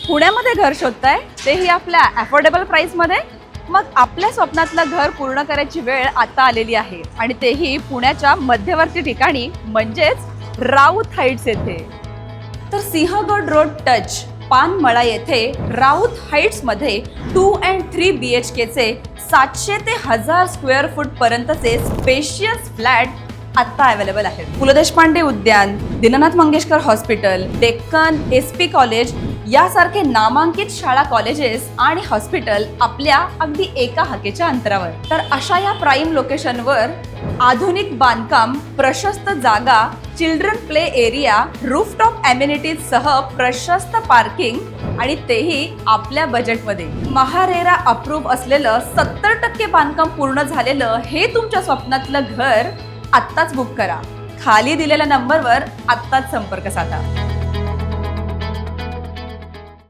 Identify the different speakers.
Speaker 1: पुण्यामध्ये घर शोधताय, तेही आपल्या अफोर्डेबल प्राइसमध्ये? मग आपल्या स्वप्नातलं घर पूर्ण करायची वेळ आता आलेली आहे आणि तेही पुण्याच्या मध्यवर्ती ठिकाणी म्हणजेच राऊत हाईट्स येथे. तर सिंहगड रोड टच पानमळा येथे राऊत हाईट्स मध्ये 2 and 3 BHK चे 700 ते 1000 स्क्वेअर फूट पर्यंतचे स्पेशियस फ्लॅट आता अवेलेबल आहेत. पु ल देशपांडे उद्यान, Dinanath Mangeshkar hospital, Deccan SP college यासारखे नामांकित शाळा, कॉलेजेस आणि हॉस्पिटल आपल्या अगदी एका हाकेच्या अंतरावर. तर अशा या प्राईम लोकेशनवर आधुनिक बांधकाम, प्रशस्त जागा, children play area, rooftop amenities सह प्रशस्त पार्किंग आणि तेही आपल्या बजेटमध्ये. महारेरा अप्रूव्ह असलेलं 70% बांधकाम पूर्ण झालेलं हे तुमच्या स्वप्नातलं घर आत्ताच बुक करा. खाली दिलेल्या नंबरवर आत्ताच संपर्क साधा.